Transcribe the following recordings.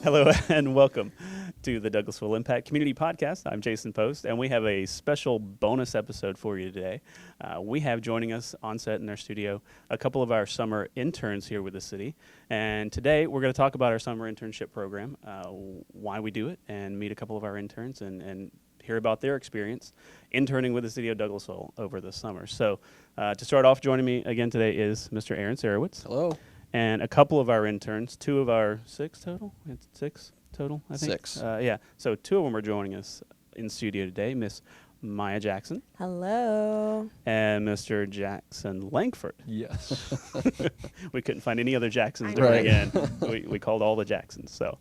Hello and welcome to the Douglasville Impact Community Podcast. I'm Jason Post, and we have a special bonus episode for you today. We have joining us on set in our studio a couple of our summer interns here with the city. And today we're going to talk about our summer internship program, why we do it, and meet a couple of our interns and hear about their experience interning with the city of Douglasville over the summer. So to start off, joining me again today is Mr. Aaron Szaorwicz. Hello. And a couple of our interns, two of our six total, I think. Six. Yeah, so two of them are joining us in studio today, Miss Maya Jackson. Hello. And Mr. Jackson Lankford. Yes. We couldn't find any other Jacksons Right. again. We called all the Jacksons. So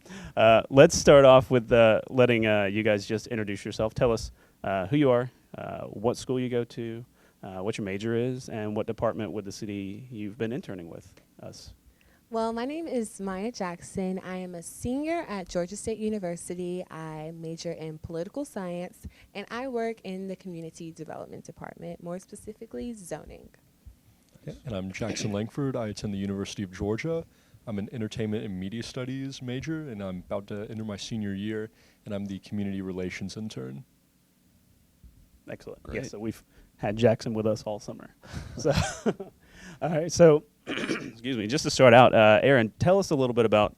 let's start off with letting you guys just introduce yourself. Tell us who you are, what school you go to, what your major is, and what department with the city you've been interning with us. Well, my name is Maya Jackson. I am a senior at Georgia State University. I major in political science, and I work in the community development department, more specifically zoning. Yeah, and I'm Jackson Lankford. I attend the University of Georgia. I'm an entertainment and media studies major, and I'm about to enter my senior year, and I'm the community relations intern. Excellent. Great. Yes, so we've had Jackson with us all summer. So, all right. So, excuse me. Just to start out, Aaron, tell us a little bit about.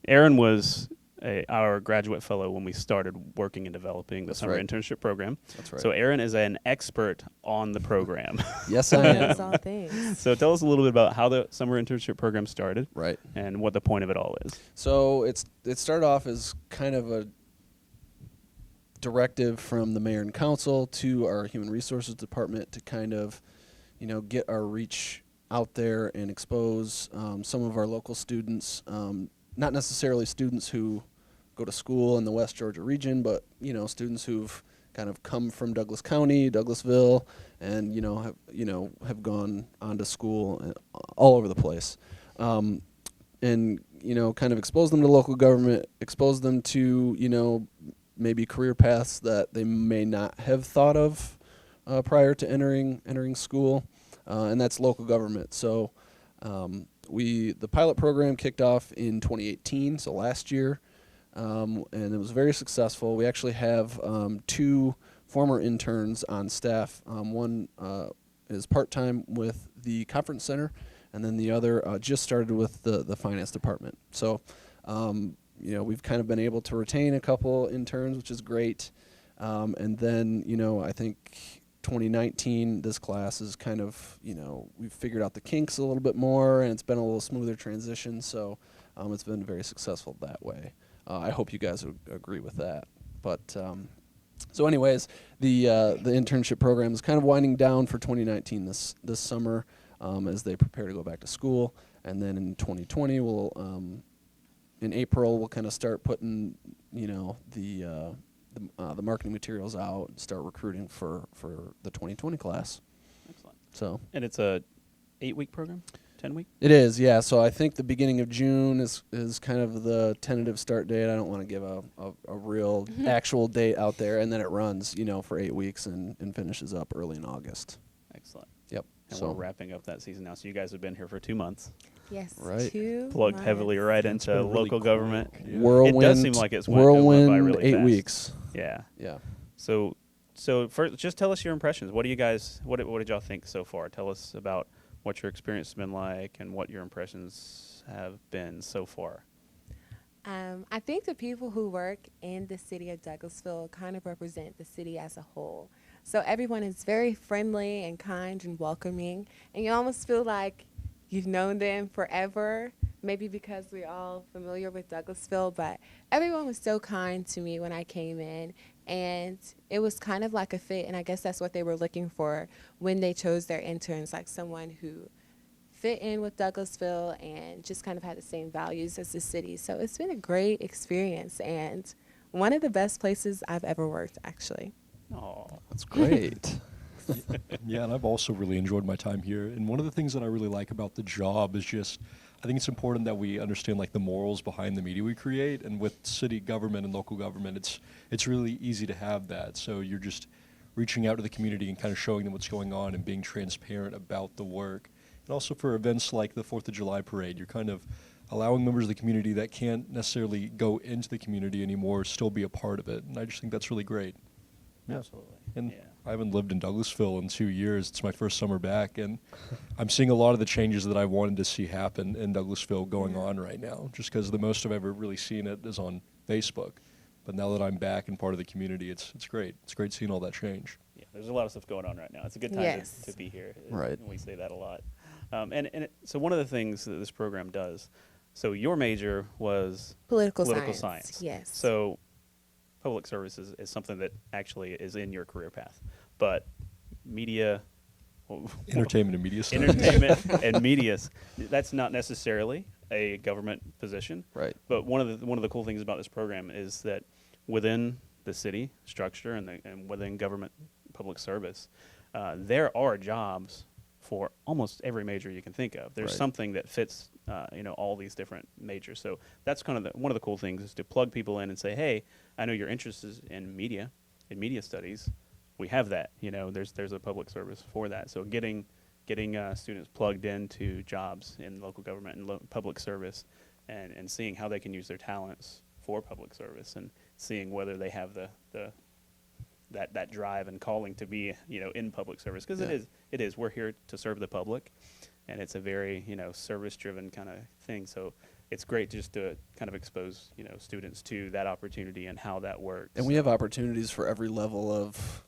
Aaron was our graduate fellow when we started working and developing the That's summer right. internship program. That's right. So, Aaron is an expert on the program. Yes, I That's am. all things. So, tell us a little bit about how the summer internship program started Right. and what the point of it all is. So it started off as kind of a directive from the mayor and council to our human resources department to kind of, get our reach out there and expose some of our local students, not necessarily students who go to school in the West Georgia region, but students who've kind of come from Douglas County, Douglasville, and have gone on to school all over the place, and kind of expose them to local government, expose them to maybe career paths that they may not have thought of prior to entering school, and that's local government. So the pilot program kicked off in 2018, so last year, and it was very successful. We actually have two former interns on staff. One is part-time with the conference center, and then the other just started with the finance department. So we've kind of been able to retain a couple interns, which is great. And then, I think 2019, this class is kind of, we've figured out the kinks a little bit more, and it's been a little smoother transition. So it's been very successful that way. I hope you guys would agree with that. But so anyways, the internship program is kind of winding down for 2019 this summer as they prepare to go back to school. And then in 2020, in April, we'll kind of start putting, the marketing materials out and start recruiting for the 2020 class. Excellent. So. And it's a 8-week program, 10-week. It is, yeah. So I think the beginning of June is kind of the tentative start date. I don't want to give a real actual date out there, and then it runs, for 8 weeks and finishes up early in August. Excellent. Yep. And So we're wrapping up that season now. So you guys have been here for 2 months. Yes, Right. 2 Plugged heavily months. right It's into been really local quick. government. Yeah. Whirlwind. It does seem like it went by whirlwind really 8 fast. weeks. Yeah. Yeah. So first, just tell us your impressions. What do you guys? What did y'all think so far? Tell us about what your experience has been like and what your impressions have been so far. I think the people who work in the city of Douglasville kind of represent the city as a whole. So everyone is very friendly and kind and welcoming, and you almost feel like you've known them forever, maybe because we're all familiar with Douglasville, but everyone was so kind to me when I came in, and it was kind of like a fit, and I guess that's what they were looking for when they chose their interns, like someone who fit in with Douglasville and just kind of had the same values as the city. So it's been a great experience and one of the best places I've ever worked, actually. Oh, That's great. Yeah, and I've also really enjoyed my time here. And one of the things that I really like about the job is just, I think it's important that we understand like the morals behind the media we create. And with city government and local government, it's really easy to have that. So you're just reaching out to the community and kind of showing them what's going on and being transparent about the work. And also for events like the 4th of July parade, you're kind of allowing members of the community that can't necessarily go into the community anymore still be a part of it. And I just think that's really great. Yeah. Absolutely. And yeah. I haven't lived in Douglasville in 2 years. It's my first summer back, and I'm seeing a lot of the changes that I wanted to see happen in Douglasville going on right now, just because the most I've ever really seen it is on Facebook. But now that I'm back and part of the community, it's great. It's great seeing all that change. Yeah, there's a lot of stuff going on right now. It's a good time Yes. to be here. Right. We say that a lot. So one of the things that this program does, so your major was Political political science. science. Yes. So public service is something that actually is in your career path. But media, Entertainment and media studies. entertainment and media, that's not necessarily a government position. Right. But one of the cool things about this program is that within the city structure and within government public service, there are jobs for almost every major you can think of. There's Right. something that fits, all these different majors. So that's kind of one of the cool things is to plug people in and say, hey, I know you're interested in media studies. We have that. There's a public service for that. So getting students plugged into jobs in local government and public service, and seeing how they can use their talents for public service, and seeing whether they have that drive and calling to be in public service, because Yeah. it is we're here to serve the public, and it's a very service driven kind of thing. So it's great just to kind of expose students to that opportunity and how that works. And we have opportunities for every level of,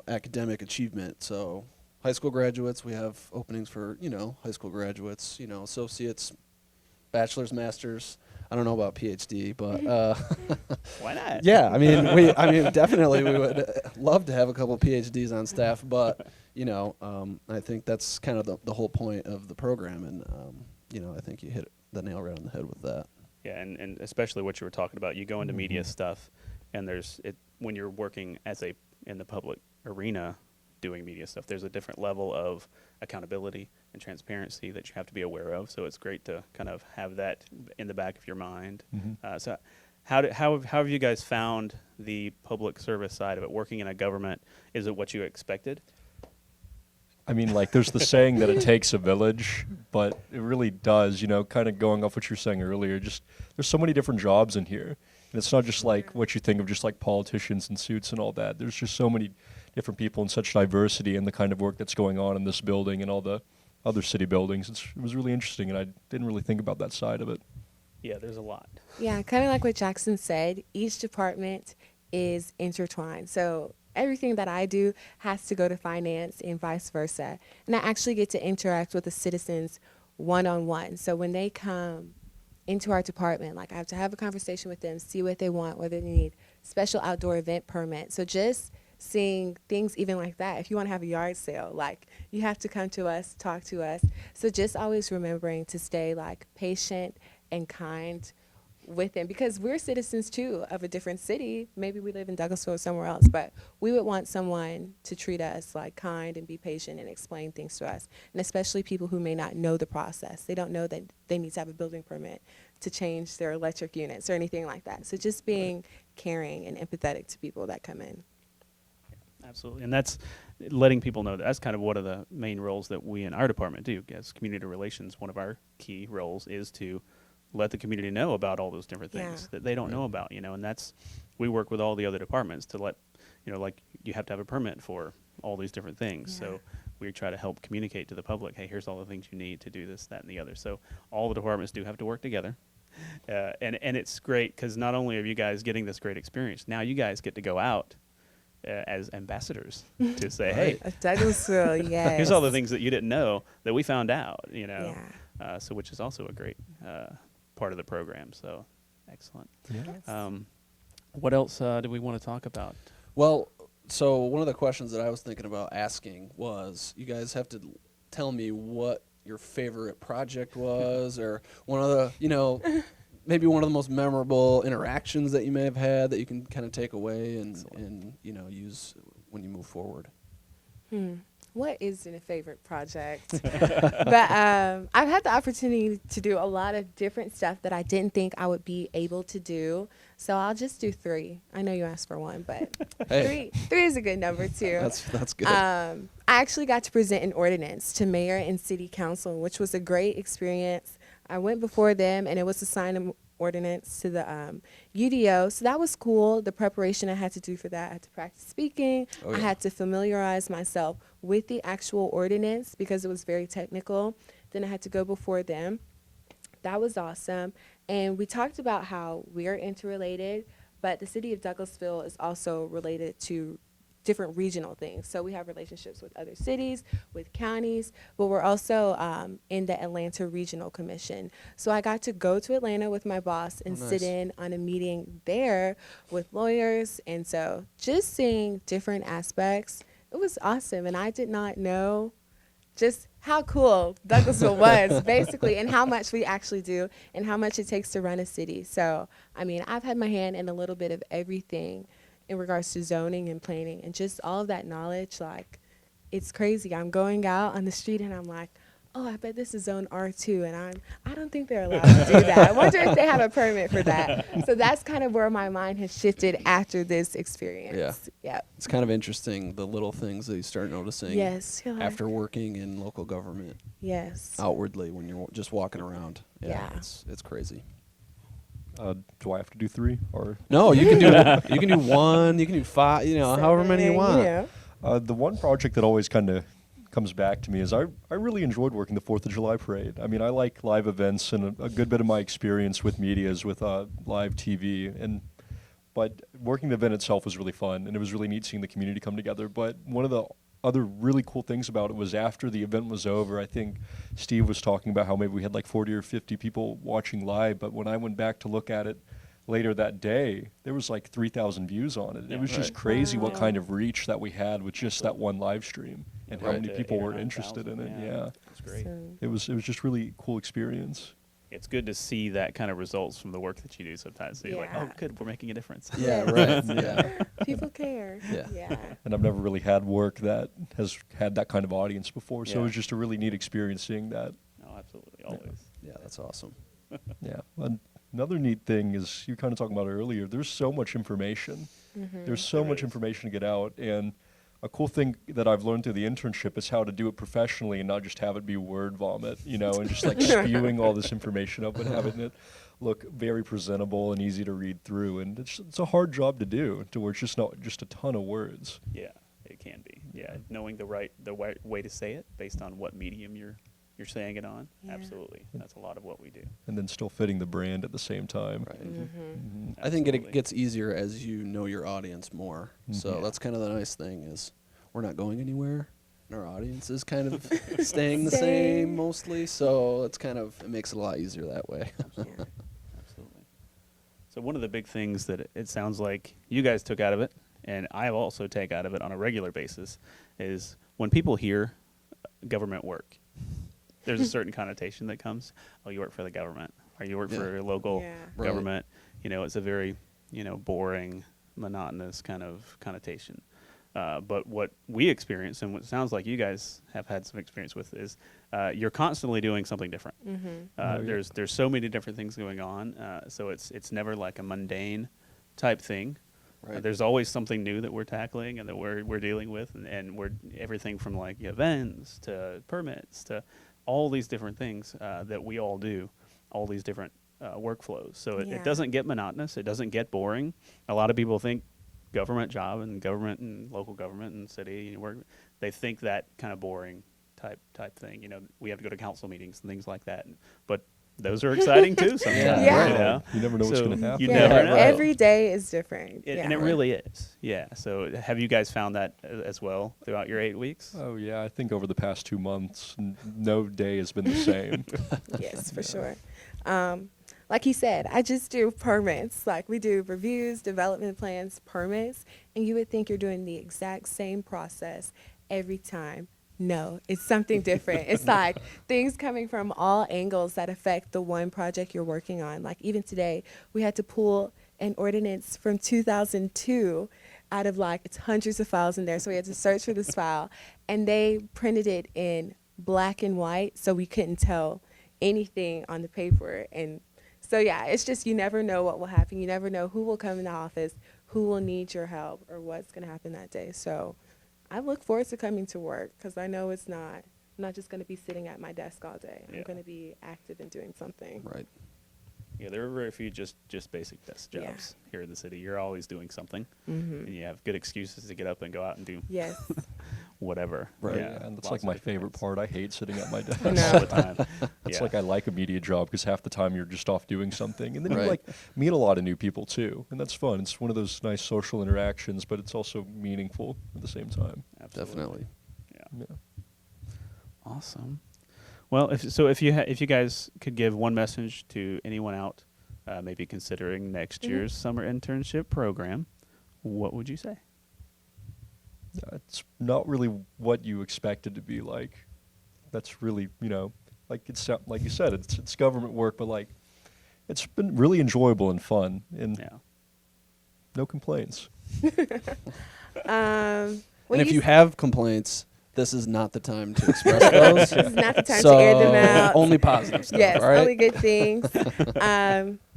academic achievement. So high school graduates, we have openings for, high school graduates, associates, bachelor's, master's. I don't know about PhD, but Why not? yeah, I mean, definitely we would love to have a couple PhDs on staff, but I think that's kind of the whole point of the program, and I think you hit the nail right on the head with that. Yeah, and especially what you were talking about. You go into media stuff, and when you're working in the public arena doing media stuff, there's a different level of accountability and transparency that you have to be aware of. So it's great to kind of have that in the back of your mind. So how have you guys found the public service side of it, working in a government? Is it what you expected? I mean, there's the saying that it takes a village, but it really does, kind of going off what you were saying earlier, just there's so many different jobs in here. And it's not just what you think of just politicians in suits and all that. There's just so many different people and such diversity in the kind of work that's going on in this building and all the other city buildings. It was really interesting, and I didn't really think about that side of it. Yeah, there's a lot. Yeah, kind of like what Jackson said, each department is intertwined. So everything that I do has to go to finance and vice versa. And I actually get to interact with the citizens one-on-one. So when they come into our department, I have to have a conversation with them, see what they want, whether they need special outdoor event permit. So just seeing things even like that. If you want to have a yard sale, you have to come to us, talk to us. So just always remembering to stay patient and kind with them, because we're citizens too of a different city. Maybe we live in Douglasville or somewhere else, but we would want someone to treat us kind and be patient and explain things to us. And especially people who may not know the process. They don't know that they need to have a building permit to change their electric units or anything like that. So just being caring and empathetic to people that come in. Absolutely. And that's letting people know that's kind of one of the main roles that we in our department do. As community relations, one of our key roles is to let the community know about all those different things that they don't know about, and we work with all the other departments to let, you have to have a permit for all these different things. Yeah. So we try to help communicate to the public, hey, here's all the things you need to do this, that, and the other. So all the departments do have to work together. And it's great because not only are you guys getting this great experience, now you guys get to go out as ambassadors to say, hey, Douglasville, yes. here's all the things that you didn't know that we found out, Yeah. So which is also a great part of the program. So excellent. Yeah. What else do we want to talk about? Well, so one of the questions that I was thinking about asking was, you guys have to tell me what your favorite project was, or one of the, maybe one of the most memorable interactions that you may have had that you can kind of take away and use when you move forward. What isn't a favorite project? But I've had the opportunity to do a lot of different stuff that I didn't think I would be able to do. So I'll just do 3. I know you asked for 1, but Hey. three is a good number too. That's good. I actually got to present an ordinance to mayor and city council, which was a great experience. I went before them, and it was to sign an ordinance to the UDO. So that was cool. The preparation I had to do for that, I had to practice speaking. Oh, I yeah. had to familiarize myself with the actual ordinance because it was very technical. Then I had to go before them. That was awesome. And we talked about how we are interrelated, but the city of Douglasville is also related to different regional things. So we have relationships with other cities, with counties, but we're also in the Atlanta Regional Commission. So I got to go to Atlanta with my boss and nice. sit in on a meeting there with lawyers. And so just seeing different aspects, it was awesome. And I did not know just how cool Douglasville was, basically, and how much we actually do and how much it takes to run a city. So, I mean, I've had my hand in a little bit of everything in regards to zoning and planning and just all of that knowledge. Like, it's crazy. I'm going out on the street and I'm like, oh, I bet this is zone R2, and I don't think they're allowed to do that. I wonder if they have a permit for that. So that's kind of where my mind has shifted after this experience. Yeah. It's kind of interesting, the little things that you start noticing Yes. You're like, after working in local government yes. outwardly when you're just walking around. Yeah. It's crazy. Do I have to do 3 or? No, you can do 1, you can do 5, however many you want. The one project that always kind of comes back to me is I really enjoyed working the 4th of July parade. I mean, I like live events, and a good bit of my experience with media is with live TV. But working the event itself was really fun, and it was really neat seeing the community come together. But one of the other really cool things about it was after the event was over, I think Steve was talking about how maybe we had like 40 or 50 people watching live, but when I went back to look at it later that day, there was like 3,000 views on it. It was just crazy what kind of reach that we had with just that one live stream and how many people were interested in it. Yeah. That's great. It was just really cool experience. It's good to see that kind of results from the work that you do sometimes. So you're like, Yeah. oh, good, we're making a difference. Yeah, right. Yeah. People care. Yeah. And I've never really had work that has had that kind of audience before, so Yeah. it was just a really neat experience seeing that. No, absolutely, always. Yeah, that's awesome. Yeah. Another neat thing is, you were kind of talking about it earlier, there's so much information. There's so much information to get out, and a cool thing that I've learned through the internship is how to do it professionally and not just have it be word vomit, and just like spewing all this information up and having it look very presentable and easy to read through. And it's a hard job to do, to where it's just not just a ton of words. Yeah, it can be. Yeah, knowing the right way to say it based on what medium you're saying it on. Yeah. Absolutely, that's a lot of what we do. And then still fitting the brand at the same time. Right. Mm-hmm. I think it Absolutely. gets easier as you know your audience more. So Yeah. that's kind of the nice thing is we're not going anywhere, and our audience is kind of staying the Same. same mostly. So it makes it a lot easier that way. Yeah. Absolutely. So one of the big things that it sounds like you guys took out of it, and I also take out of it on a regular basis, is when people hear government work, there's a certain connotation that comes. Oh, you work for the government, or you work for a local Yeah. Right. government. It's a very, boring, monotonous kind of connotation. But what we experience, and what sounds like you guys have had some experience with, is you're constantly doing something different. There's so many different things going on, so it's never like a mundane type thing. Right. There's always something new that we're tackling and that we're dealing with, and we're everything from like events to permits to all these different things that we all do, all these different workflows. So it doesn't get monotonous. It doesn't get boring. A lot of people think government job and government and local government and city work, they think that kind of boring type thing. We have to go to council meetings and things like that. But those are exciting too sometimes. Yeah. You never know what's going to happen. You Yeah, never know. every day is different. And it really is. Yeah. So have you guys found that as well throughout your 8 weeks? Oh, yeah. I think over the past 2 months, no day has been the same. Yes, for sure. Like he said, I just do permits. Like we do reviews, development plans, permits, and you would think you're doing the exact same process every time. No, it's something different. It's like things coming from all angles that affect the one project you're working on. Like even today, we had to pull an ordinance from 2002 out of it's hundreds of files in there. So we had to search for this file, and they printed it in black and white, so we couldn't tell anything on the paper. And so, yeah, it's just you never know what will happen. You never know who will come into office, who will need your help, or what's going to happen that day. So I look forward to coming to work because I know it's not I'm not just going to be sitting at my desk all day. Yeah. I'm going to be active and doing something. Right. Yeah, there are very few just basic desk Yeah. jobs here in the city. You're always doing something, Mm-hmm. and you have good excuses to get up and go out and do Yes. whatever. Right. Yeah, and that's lots like of my different favorite things. part. I hate sitting at my desk. I know. All the time. It's Yeah. like I like a media job because half the time you're just off doing something, and then you Right. like meet a lot of new people too, and that's fun. It's one of those nice social interactions, but it's also meaningful at the same time. Absolutely. Definitely. Yeah. Yeah. Awesome. Well, if you guys could give one message to anyone out, maybe considering next Mhm. year's summer internship program, what would you say? It's not really what you expect it to be like. That's really, like it's like you said, it's government work, but like it's been really enjoyable and fun, and Yeah. no complaints. And well, if you s- have complaints, this is not the time to express those. this is not the time so to air them out. only positive stuff. Yes, all right? only good things.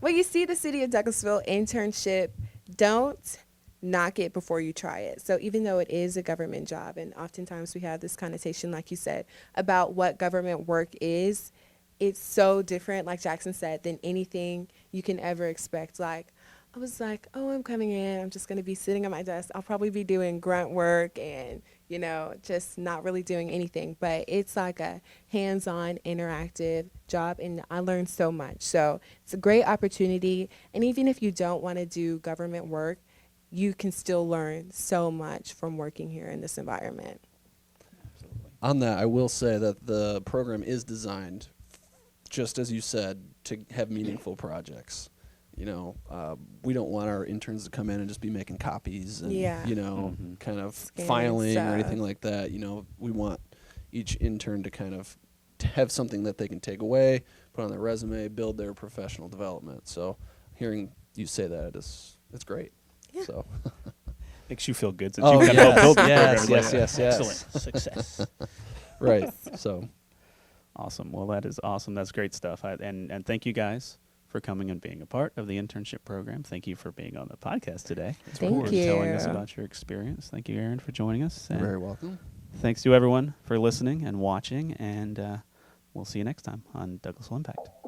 Well, you see the City of Douglasville internship, don't knock it before you try it. So even though it is a government job, and oftentimes we have this connotation, like you said, about what government work is, it's so different, like Jackson said, than anything you can ever expect. Like, I was like, oh, I'm coming in, I'm just going to be sitting at my desk. I'll probably be doing grunt work and, just not really doing anything. But it's like a hands-on, interactive job, and I learned so much. So it's a great opportunity. And even if you don't want to do government work, you can still learn so much from working here in this environment. Absolutely. On that, I will say that the program is designed, just as you said, to have meaningful projects. We don't want our interns to come in and just be making copies and, Yeah. Mhm. kind of Scanning filing or anything stuff. like that. We want each intern to kind of have something that they can take away, put on their resume, build their professional development. So hearing you say that it's great. Yeah. So Makes you feel good since Oh, you kind of helped yes, build the yes, program. yes, yes, yes. Excellent. Success. right. So Awesome. Well, that is awesome. That's great stuff. And thank you guys for coming and being a part of the internship program. Thank you for being on the podcast today. Thank for telling us you. about your experience. Thank you, Aaron, for joining us. you're And very welcome. thanks to everyone for listening and watching. And we'll see you next time on Douglasville Impact.